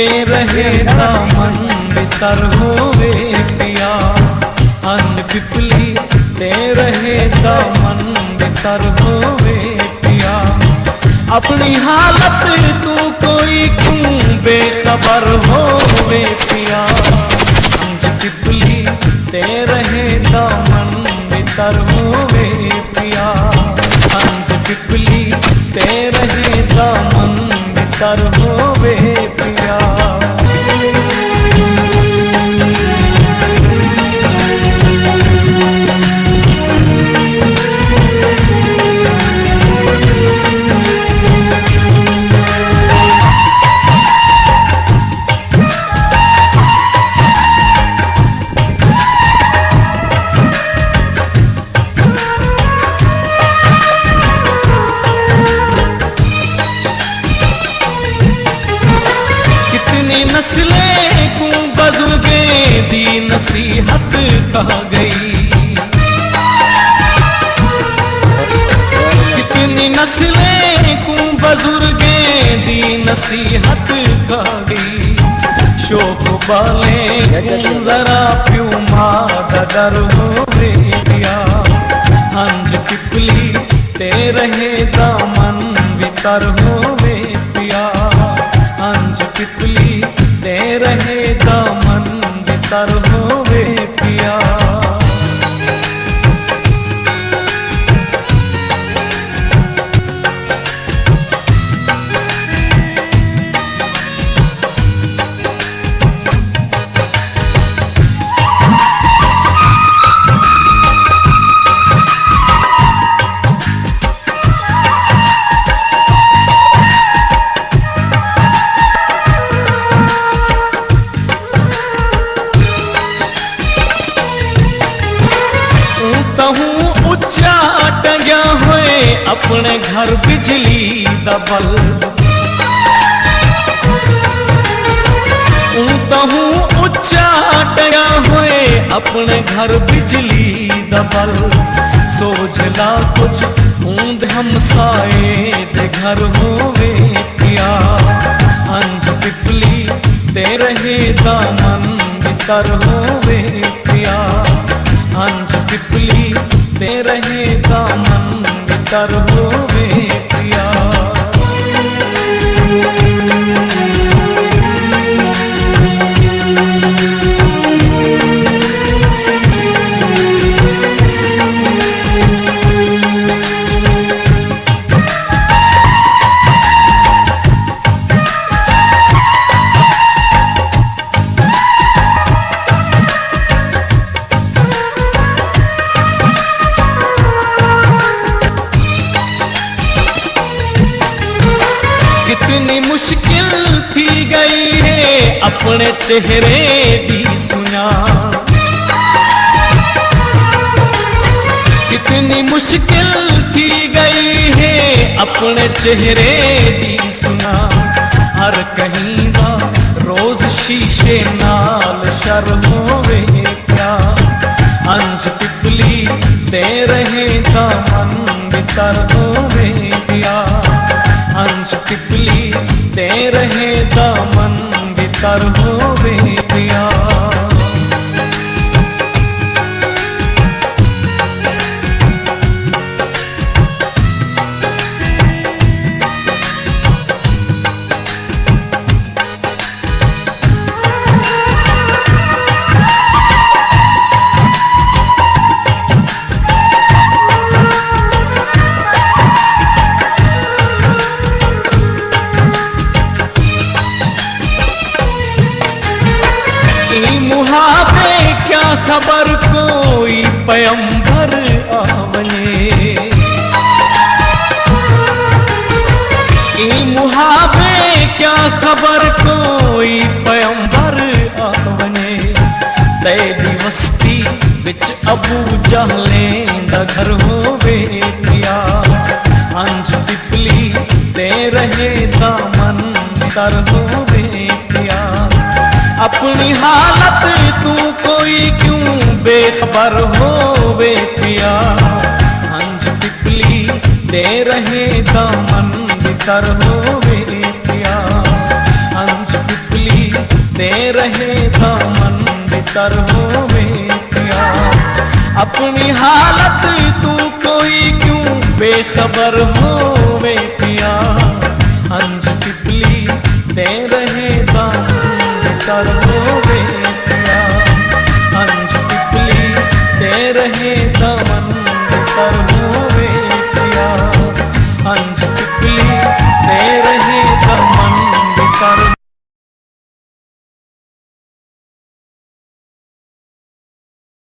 ते रहे दामन बितर होवे पिया। अंज पिपली ते रहे दामन बितर होवे पिया। अपनी हालत तू कोई क्यों बेखबर होवे पिया। अंज पिपली ते रहे दामन बितर होवे पिया। अंज पिपली ते रहे दामन बितर होवे पिया। नस्लें को बुजुर्गे दी नसीहत कह गई। कितनी नस्लें को बुजुर्गे दी नसीहत कह गई। शोक बाले जरा प्यू मादर होवे पिया। अंज पिपली ते रहे दामन बितर होवे पिया। अंज पिपली ते रहे दामन बितर होवे पिया। उच्चा टंग्या हुए अपने घर बिजली दा बल्ब। उच्चा टंग्या हुए अपने घर बिजली दा बल्ब। सोचला कुछ ऊंद हमसाए ते घर होवे पिया। अंज पिपली ते रहे दामन बितर होवे पिया। अंज पिपली ते रहे दामन बितर होवे पिया। कितनी मुश्किल थी गई है अपने चेहरे दी सुना। कितनी मुश्किल थी गई है अपने चेहरे दी सुना। हर कहीं दा रोज शीशे नाल शर होवे क्या। अंज पिपली ते रहे दामन बितर होवे पिया। अंज पिपली ते रहे दामन बितर होवे पिया। मुहाबे क्या खबर कोई पैगंबर आवने। मुहाबे क्या खबर कोई पैगंबर आवने। तेरी बस्ती बिच अबू जहलें दा घर होवे पिया। अंज पिपली ते रहे दामन बितर होवे पिया। अपनी हालत तू कोई क्यों बेखबर होवे पिया। अंज पिपली ते रहे दामन बितर होवे पिया। अंज पिपली दे रहे दामन बितर होवे पिया। अपनी हालत तू कोई क्यों बेखबर होवे पिया। हंस तितली दे रहे दामन बितर होवे पिया। हंस तितली दे रहे दामन बितर